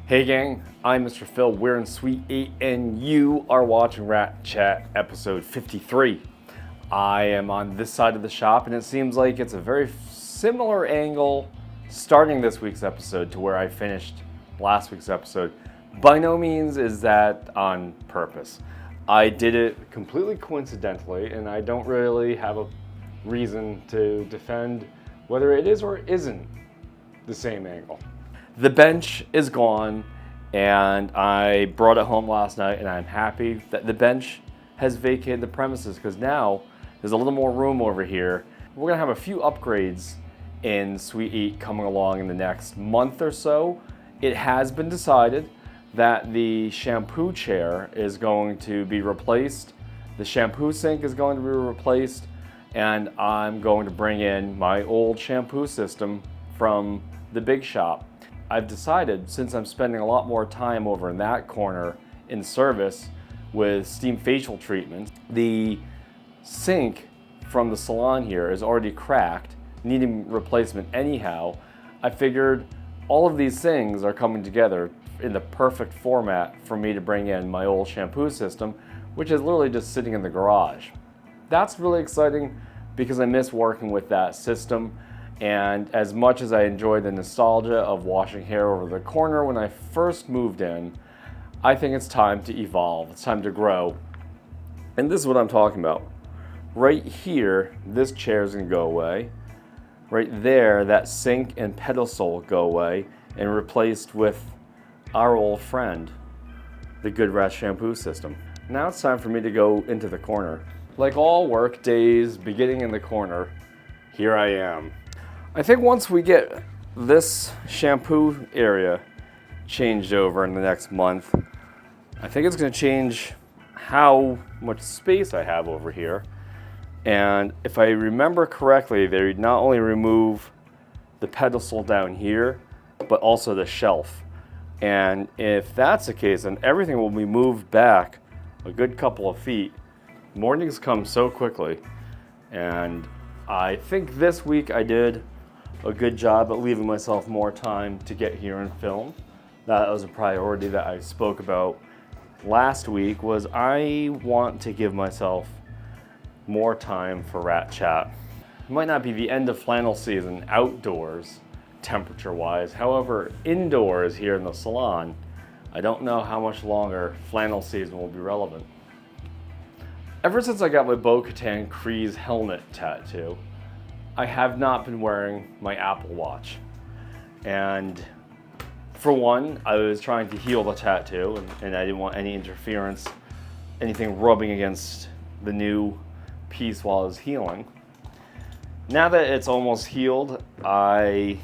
Hey gang, I'm Mr. Phil, we're in Suite 8 and you are watching Rat Chat episode 53. I am on this side of the shop and it seems like it's a very similar angle starting this week's episode to where I finished last week's episode. By no means is that on purpose. I did it completely coincidentally and I don't really have a reason to defend whether it is or isn't the same angle. The bench is gone and I brought it home last night and I'm happy that the bench has vacated the premises because now there's a little more room over here. We're gonna have a few upgrades in Suite 8 coming along in the next month or so. It has been decided that the shampoo chair is going to be replaced, the shampoo sink is going to be replaced, and I'm going to bring in my old shampoo system from the big shop. I've decided, since I'm spending a lot more time over in that corner in service with steam facial treatments, the sink from the salon here is already cracked, needing replacement anyhow. I figured all of these things are coming together in the perfect format for me to bring in my old shampoo system, which is literally just sitting in the garage. That's really exciting because I miss working with that system. And as much as I enjoy the nostalgia of washing hair over the corner when I first moved in, I think it's time to evolve, it's time to grow. And this is what I'm talking about. Right here, this chair is gonna go away. Right there, that sink and pedestal go away and replaced with our old friend, the Good Rats shampoo system. Now it's time for me to go into the corner. Like all work days beginning in the corner, here I am. I think once we get this shampoo area changed over in the next month, I think it's going to change how much space I have over here. And if I remember correctly, they not only remove the pedestal down here, but also the shelf. And if that's the case, then everything will be moved back a good couple of feet. Mornings come so quickly. And I think this week I did a good job at leaving myself more time to get here and film. That was a priority that I spoke about last week, was I want to give myself more time for Rat Chat. It might not be the end of flannel season outdoors, temperature-wise. However, indoors here in the salon, I don't know how much longer flannel season will be relevant. Ever since I got my Bo-Katan Kryze helmet tattoo, I have not been wearing my Apple Watch. And for one, I was trying to heal the tattoo and I didn't want any interference, anything rubbing against the new piece while I was healing. Now that it's almost healed, I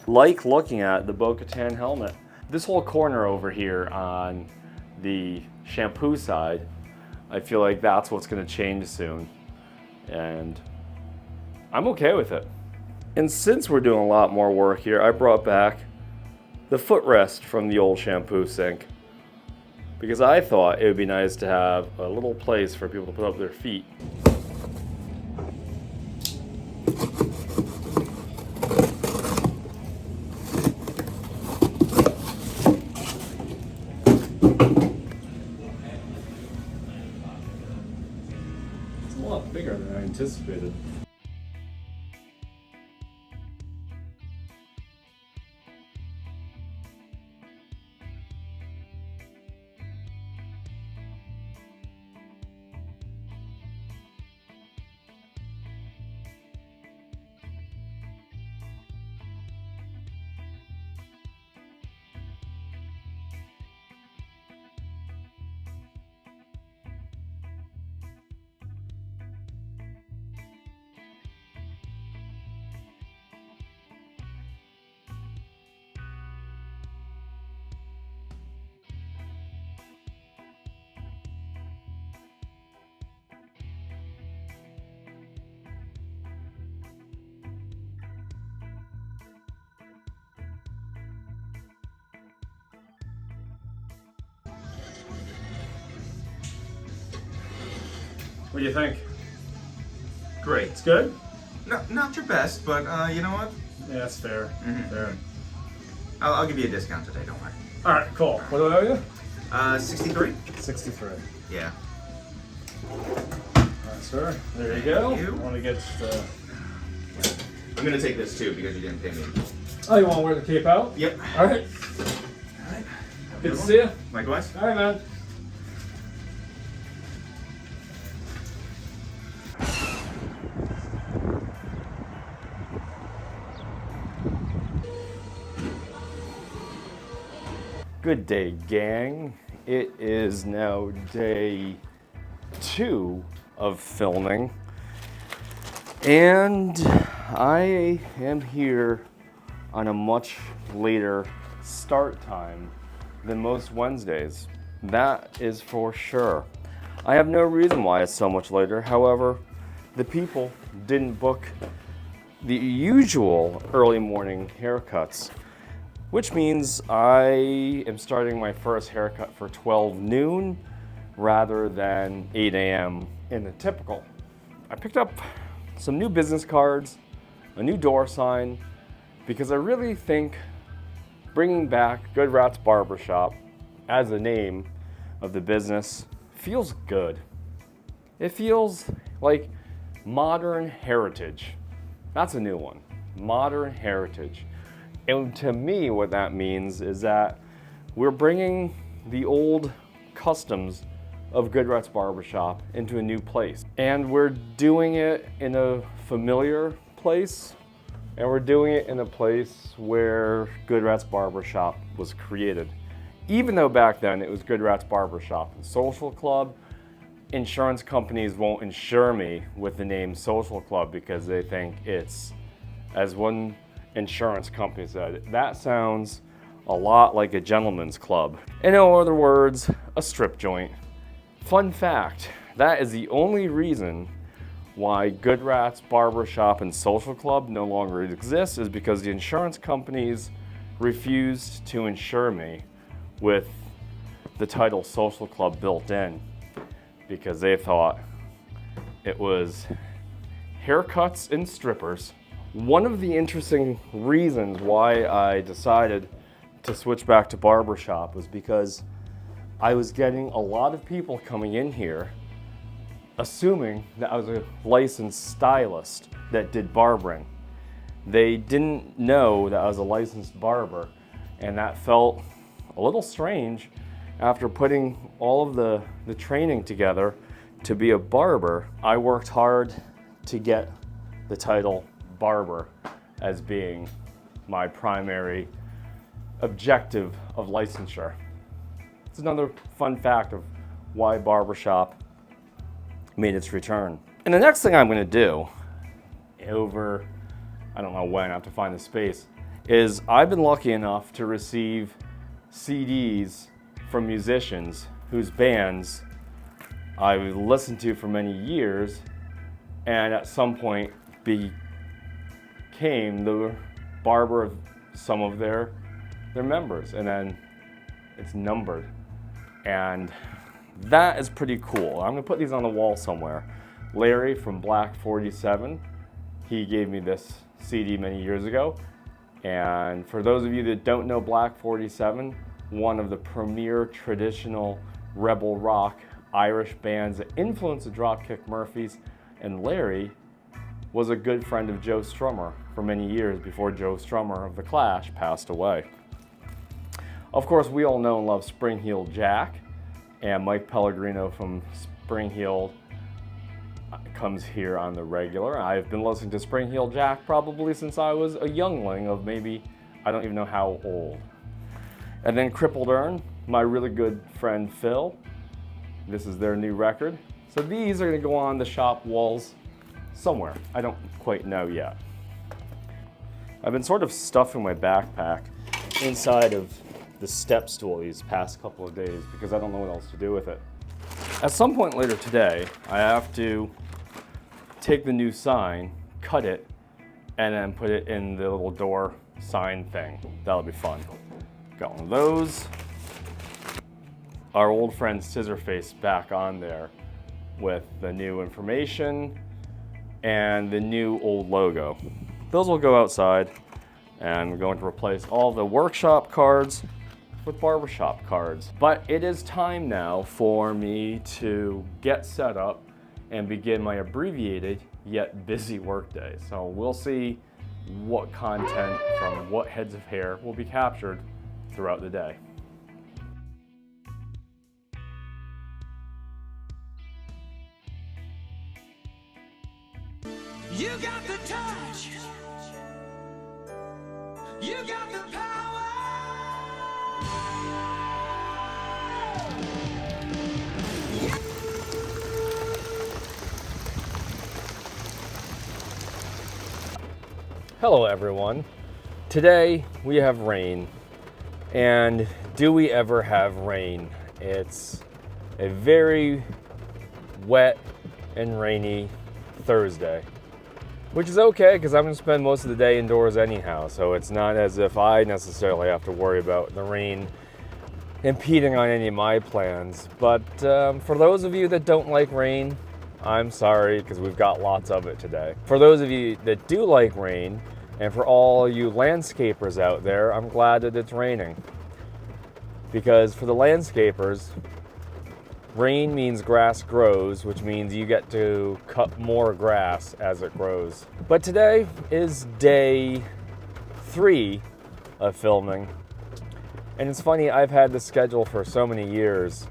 like looking at the Bo-Katan helmet. This whole corner over here on the shampoo side, I feel like that's what's gonna change soon. And I'm okay with it. And since we're doing a lot more work here, I brought back the footrest from the old shampoo sink because I thought it would be nice to have a little place for people to put up their feet. It's a lot bigger than I anticipated. What do you think? Great. It's good? Not your best, but you know what? Yeah, that's fair. Mhm. Fair. I'll give you a discount today, don't worry. All right, cool. What do I owe you? 63? 63. Yeah. All right, sir. There you go. Thank you. I want to get the... I'm gonna take this too because you didn't pay me. Oh, you want to wear the cape out? Yep. All right. Alright. Good to see you. Likewise. All right, man. Good day, gang. It is now day 2 of filming, and I am here on a much later start time than most Wednesdays. That is for sure. I have no reason why it's so much later. However, the people didn't book the usual early morning haircuts, which means I am starting my first haircut for 12 noon rather than 8 a.m. in the typical. I picked up some new business cards, a new door sign, because I really think bringing back Good Rats Barbershop as the name of the business feels good. It feels like modern heritage. That's a new one, modern heritage. And to me, what that means is that we're bringing the old customs of Good Rats Barbershop into a new place. And we're doing it in a familiar place, and we're doing it in a place where Good Rats Barbershop was created. Even though back then it was Good Rats Barbershop and Social Club, insurance companies won't insure me with the name Social Club because they think it's, as one insurance company said, that sounds a lot like a gentleman's club. In other words, a strip joint. Fun fact, that is the only reason why Good Rats Barbershop and Social Club no longer exists, is because the insurance companies refused to insure me with the title Social Club built in because they thought it was haircuts and strippers. One of the interesting reasons why I decided to switch back to barbershop was because I was getting a lot of people coming in here assuming that I was a licensed stylist that did barbering. They didn't know that I was a licensed barber, and that felt a little strange after putting all of the training together to be a barber. I worked hard to get the title barber as being my primary objective of licensure. It's another fun fact of why barbershop made its return. And the next thing I'm going to do over, I don't know when, I have to find the space, is I've been lucky enough to receive CDs from musicians whose bands I've listened to for many years and at some point became the barber of some of their members, and then it's numbered. And that is pretty cool. I'm gonna put these on the wall somewhere. Larry from Black 47, he gave me this CD many years ago. And for those of you that don't know Black 47, one of the premier traditional rebel rock Irish bands that influenced the Dropkick Murphys, and Larry was a good friend of Joe Strummer for many years before Joe Strummer of The Clash passed away. Of course, we all know and love Spring Heel Jack, and Mike Pellegrino from Spring Heel comes here on the regular. I've been listening to Spring Heel Jack probably since I was a youngling of maybe, I don't even know how old. And then Crippled Earn, my really good friend Phil. This is their new record. So these are gonna go on the shop walls somewhere. I don't quite know yet. I've been sort of stuffing my backpack inside of the step stool these past couple of days because I don't know what else to do with it. At some point later today, I have to take the new sign, cut it, and then put it in the little door sign thing. That'll be fun. Got one of those. Our old friend Scissorface back on there with the new information and the new old logo. Those will go outside. And we're going to replace all the workshop cards with barbershop cards. But it is time now for me to get set up and begin my abbreviated yet busy workday. So we'll see what content from what heads of hair will be captured throughout the day. You got the touch. You got the power. Hello everyone. Today we have rain. And do we ever have rain? It's a very wet and rainy Thursday. Which is okay, because I'm going to spend most of the day indoors anyhow, so it's not as if I necessarily have to worry about the rain impeding on any of my plans. But for those of you that don't like rain, I'm sorry, because we've got lots of it today. For those of you that do like rain, and for all you landscapers out there, I'm glad that it's raining. Because for the landscapers, rain means grass grows, which means you get to cut more grass as it grows. But today is day 3 of filming. And it's funny, I've had this schedule for so many years,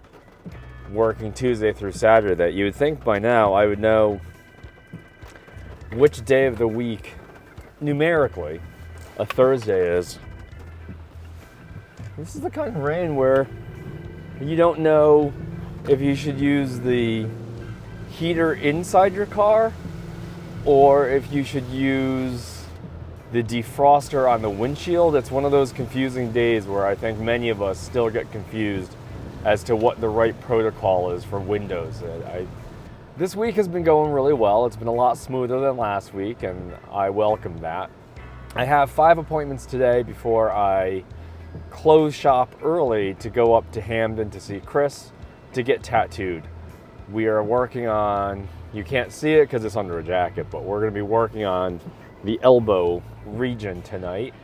working Tuesday through Saturday, that you would think by now I would know which day of the week, numerically, a Thursday is. This is the kind of rain where you don't know if you should use the heater inside your car or if you should use the defroster on the windshield. It's one of those confusing days where I think many of us still get confused as to what the right protocol is for windows. This week has been going really well. It's been a lot smoother than last week, and I welcome that. I have 5 appointments today before I close shop early to go up to Hamden to see Chris to get tattooed. We are working on, you can't see it because it's under a jacket, but we're going to be working on the elbow region tonight.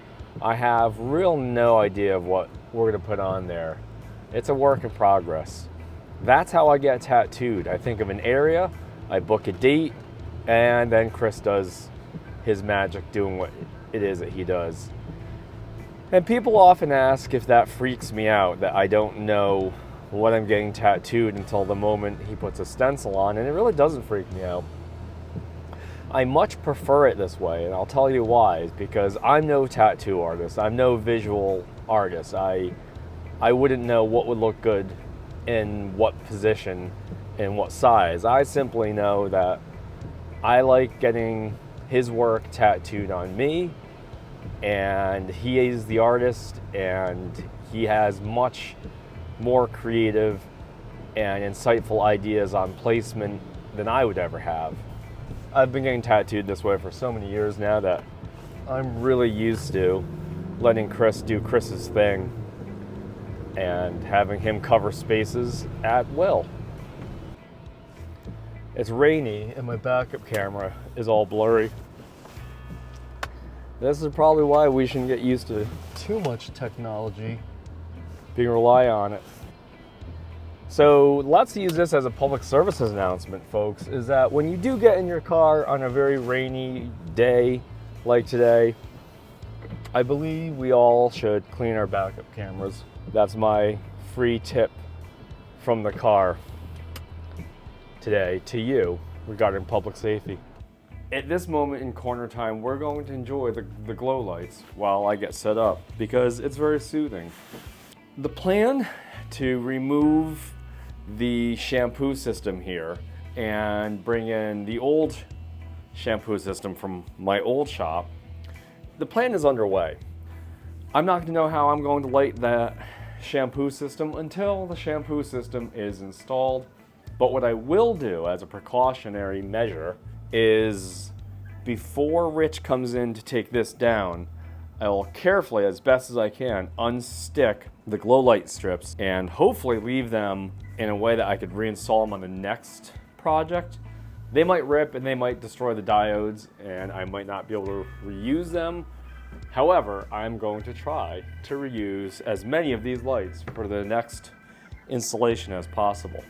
I have no idea of what we're going to put on there. It's a work in progress. That's how I get tattooed. I think of an area, I book a date, and then Chris does his magic doing what it is that he does. And people often ask if that freaks me out, that I don't know what I'm getting tattooed until the moment he puts a stencil on, and it really doesn't freak me out. I much prefer it this way, and I'll tell you why. It's because I'm no tattoo artist. I'm no visual artist. I wouldn't know what would look good in what position and what size. I simply know that I like getting his work tattooed on me, and he is the artist, and he has much more creative and insightful ideas on placement than I would ever have. I've been getting tattooed this way for so many years now that I'm really used to letting Chris do Chris's thing and having him cover spaces at will. It's rainy and my backup camera is all blurry. This is probably why we shouldn't get used to too much technology. You can rely on it. So let's use this as a public services announcement, folks, is that when you do get in your car on a very rainy day like today, I believe we all should clean our backup cameras. That's my free tip from the car today to you regarding public safety. At this moment in corner time, we're going to enjoy the glow lights while I get set up because it's very soothing. The plan to remove the shampoo system here and bring in the old shampoo system from my old shop, the plan is underway. I'm not going to know how I'm going to light that shampoo system until the shampoo system is installed. But what I will do as a precautionary measure is before Rich comes in to take this down, I will carefully, as best as I can, unstick the glow light strips and hopefully leave them in a way that I could reinstall them on the next project. They might rip and they might destroy the diodes and I might not be able to reuse them, However, I'm going to try to reuse as many of these lights for the next installation as possible.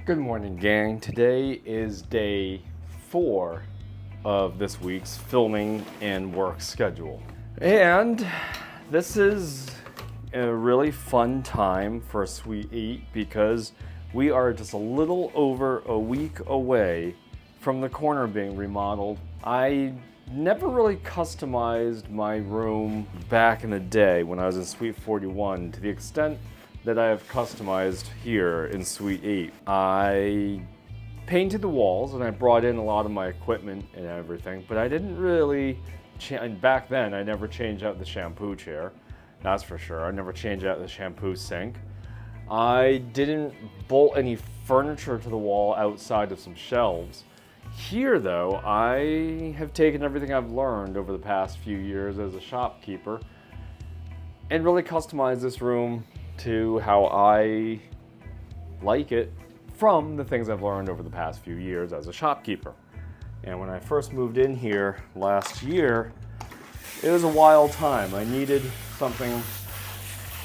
Good morning, gang. Today is day 4 of this week's filming and work schedule. And this is a really fun time for a Sweet 8 because we are just a little over a week away from the corner being remodeled. I never really customized my room back in the day when I was in Suite 41 to the extent that I have customized here in Suite 8. I painted the walls and I brought in a lot of my equipment and everything, but I didn't really, back then I never changed out the shampoo chair, that's for sure. I never changed out the shampoo sink. I didn't bolt any furniture to the wall outside of some shelves. Here though, I have taken everything I've learned over the past few years as a shopkeeper and really customized this room to how I like it from the things I've learned over the past few years as a shopkeeper. And when I first moved in here last year, it was a wild time. I needed something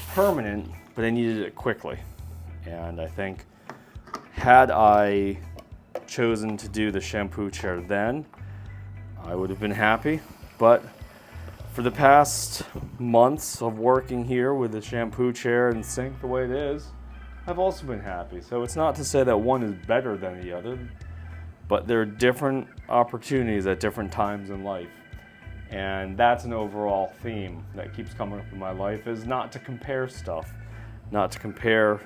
permanent, but I needed it quickly. And I think had I chosen to do the shampoo chair then, I would have been happy. But for the past months of working here with the shampoo chair and sink the way it is, I've also been happy. So it's not to say that one is better than the other, but there are different opportunities at different times in life. And that's an overall theme that keeps coming up in my life, is not to compare stuff, not to compare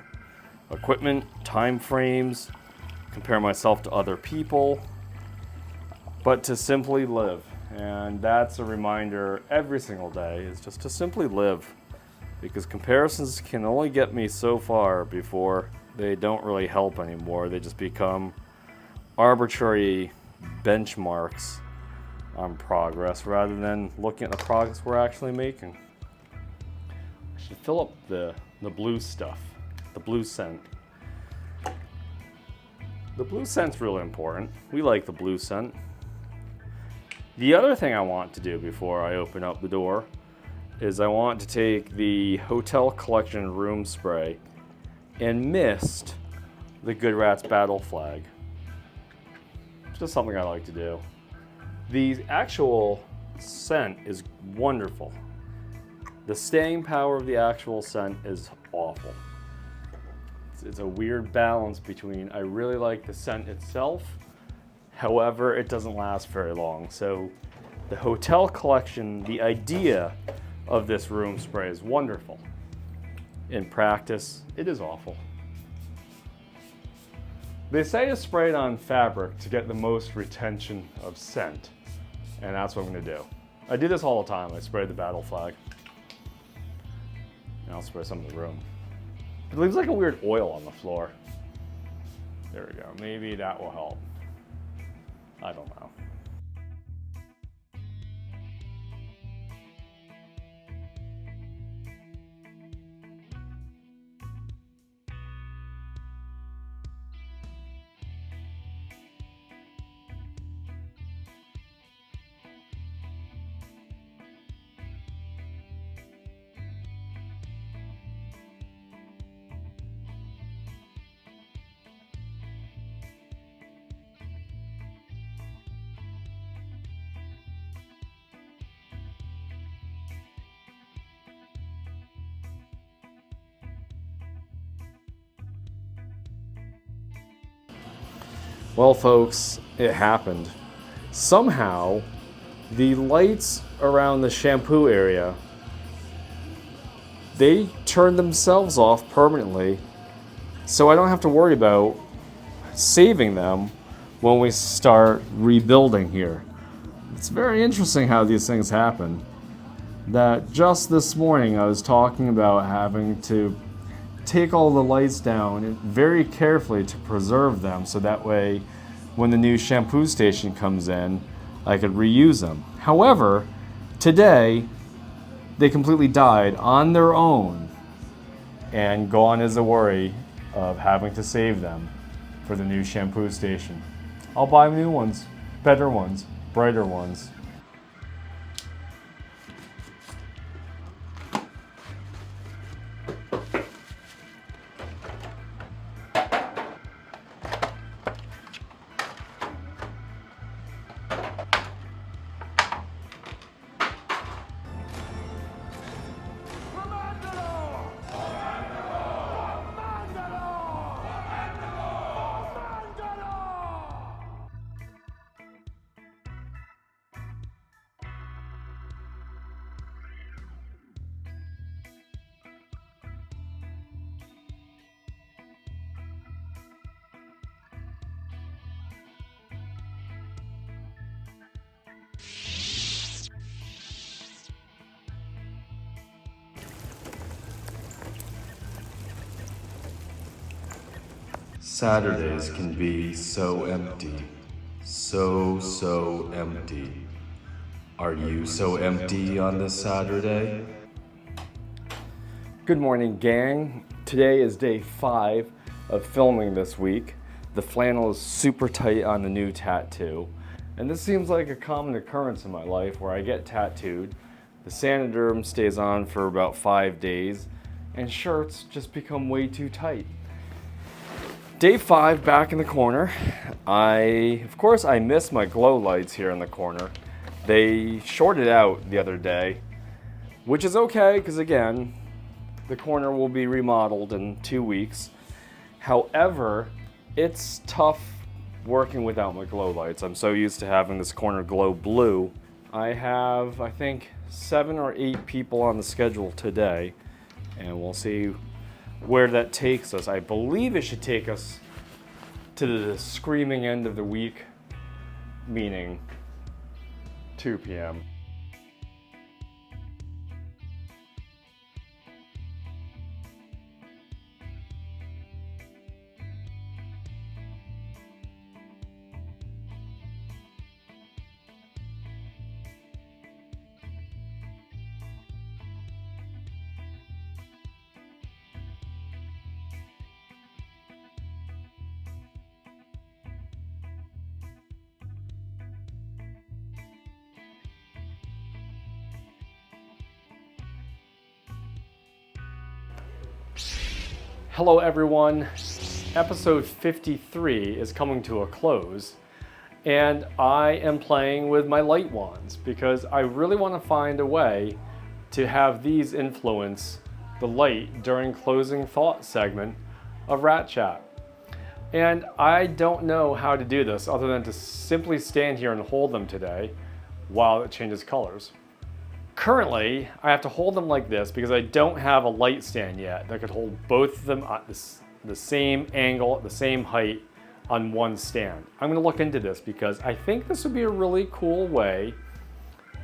equipment, time frames, compare myself to other people, but to simply live. And that's a reminder every single day, is just to simply live, because comparisons can only get me so far before they don't really help anymore. They just become arbitrary benchmarks on progress rather than looking at the progress we're actually making. I should fill up the blue stuff, the blue scent. The blue scent's really important. We like the blue scent. The other thing I want to do before I open up the door is I want to take the Hotel Collection room spray and mist the Good Rats battle flag. It's just something I like to do. The actual scent is wonderful. The staying power of the actual scent is awful. It's a weird balance between I really like the scent itself, however, it doesn't last very long. So the Hotel Collection, the idea of this room spray is wonderful. In practice, it is awful. They say to spray it on fabric to get the most retention of scent, and that's what I'm gonna do. I do this all the time. I spray the battle flag, and I'll spray some of the room. It leaves like a weird oil on the floor. There we go. Maybe that will help. I don't know. Well, folks, it happened. Somehow, the lights around the shampoo area, they turned themselves off permanently, so I don't have to worry about saving them when we start rebuilding here. It's very interesting how these things happen. That just this morning I was talking about having to take all the lights down very carefully to preserve them, so that way when the new shampoo station comes in, I could reuse them. However, today they completely died on their own, and gone is the worry of having to save them for the new shampoo station. I'll buy new ones, better ones, brighter ones. Saturdays can be so empty. So empty. Are you so empty on this Saturday? Good morning, gang. Today is day 5 of filming this week. The flannel is super tight on the new tattoo. And this seems like a common occurrence in my life where I get tattooed, the Saniderm stays on for about 5 days, and shirts just become way too tight. Day 5 back in the corner. Of course, I miss my glow lights here in the corner. They shorted out the other day, which is okay because again, the corner will be remodeled in 2 weeks. However, it's tough working without my glow lights. I'm so used to having this corner glow blue. I have, I think, 7 or 8 people on the schedule today, and we'll see where that takes us. I believe it should take us to the screaming end of the week, meaning 2 p.m. Hello everyone, episode 53 is coming to a close, and I am playing with my light wands because I really want to find a way to have these influence the light during closing thought segment of Rat Chat. And I don't know how to do this other than to simply stand here and hold them today while it changes colors. Currently, I have to hold them like this because I don't have a light stand yet that could hold both of them at the same angle, at the same height on one stand. I'm going to look into this because I think this would be a really cool way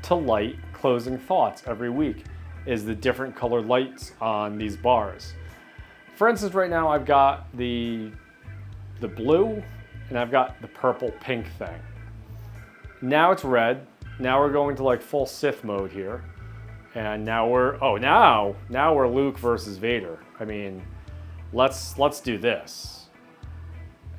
to light closing thoughts every week, is the different colored lights on these bars. For instance, right now I've got the the blue, and I've got the purple pink thing. Now it's red. Now we're going to like full Sith mode here. And now now we're Luke versus Vader. I mean, let's do this.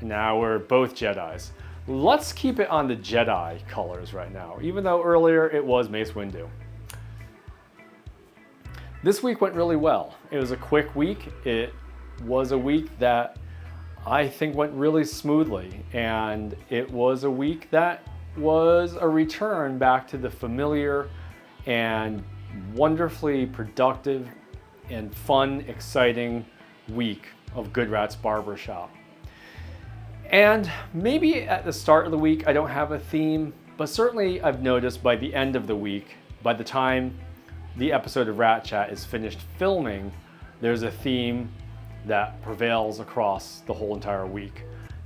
Now we're both Jedis. Let's keep it on the Jedi colors right now, even though earlier it was Mace Windu. This week went really well. It was a quick week. It was a week that I think went really smoothly, and it was a week that was a return back to the familiar and wonderfully productive and fun, exciting week of Good Rats Barbershop. And maybe at the start of the week I don't have a theme, but certainly I've noticed by the end of the week, by the time the episode of Rat Chat is finished filming, there's a theme that prevails across the whole entire week.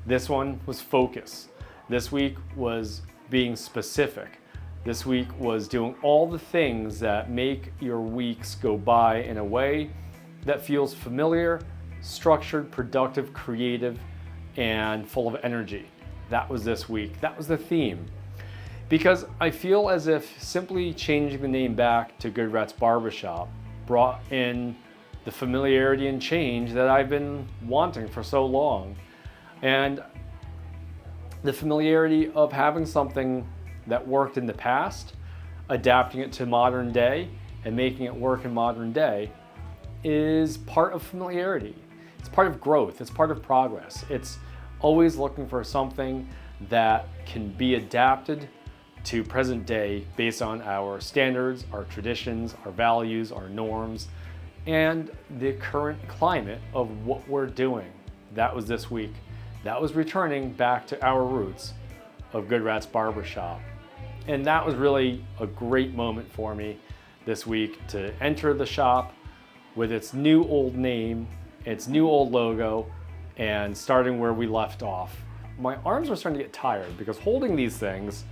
This one was focus. This week was being specific. This week was doing all the things that make your weeks go by in a way that feels familiar, structured, productive, creative, and full of energy. That was this week. That was the theme. Because I feel as if simply changing the name back to Good Rats Barbershop brought in the familiarity and change that I've been wanting for so long. And the familiarity of having something that worked in the past, adapting it to modern day, and making it work in modern day is part of familiarity. It's part of growth. It's part of progress. It's always looking for something that can be adapted to present day based on our standards, our traditions, our values, our norms, and the current climate of what we're doing. That was this week. That was returning back to our roots of Good Rats Barbershop. And that was really a great moment for me this week to enter the shop with its new old name, its new old logo, and starting where we left off. My arms are starting to get tired because holding these things,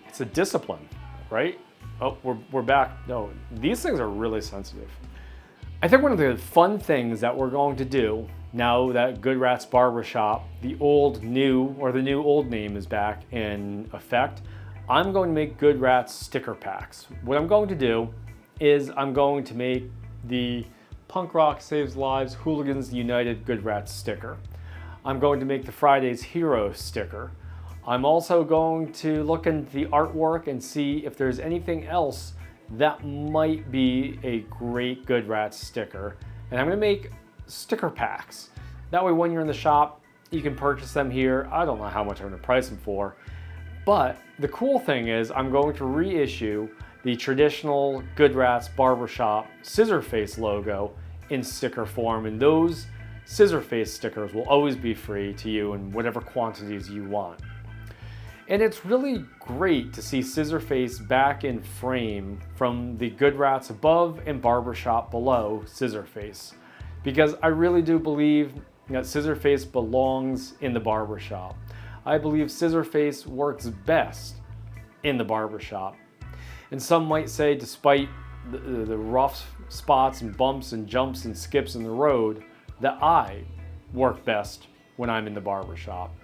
it's a discipline, right? Oh, we're back. No, these things are really sensitive. I think one of the fun things that we're going to do now that Good Rats Barbershop, the new old name is back in effect, I'm going to make Good Rats sticker packs. What I'm going to do is I'm going to make the Punk Rock Saves Lives, Hooligans United Good Rats sticker. I'm going to make the Fridays Hero sticker. I'm also going to look into the artwork and see if there's anything else that might be a great Good Rats sticker. And I'm going to make sticker packs. That way when you're in the shop, you can purchase them here. I don't know how much I'm going to price them for. But the cool thing is I'm going to reissue the traditional Good Rats Barbershop scissor face logo in sticker form, and those scissor face stickers will always be free to you in whatever quantities you want. And it's really great to see scissor face back in frame from the Good Rats above and Barbershop below scissor face, because I really do believe that scissor face belongs in the barbershop. I believe scissor face works best in the barbershop. And some might say, despite the rough spots and bumps and jumps and skips in the road, that I work best when I'm in the barbershop.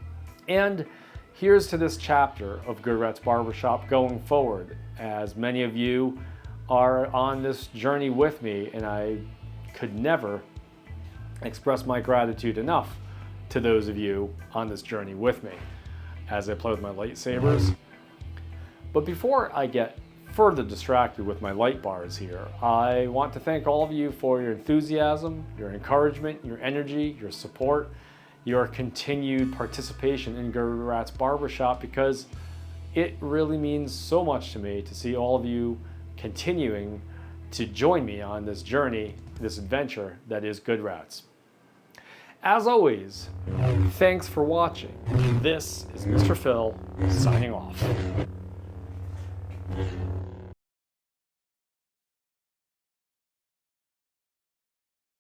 And here's to this chapter of Good Rats Barbershop going forward, as many of you are on this journey with me, and I could never express my gratitude enough to those of you on this journey with me as I play with my lightsabers. But before I get further distracted with my light bars here, I want to thank all of you for your enthusiasm, your encouragement, your energy, your support, your continued participation in Good Rats Barbershop, because it really means so much to me to see all of you continuing to join me on this journey, this adventure that is Good Rats. As always, thanks for watching. This is Mr. Phil signing off.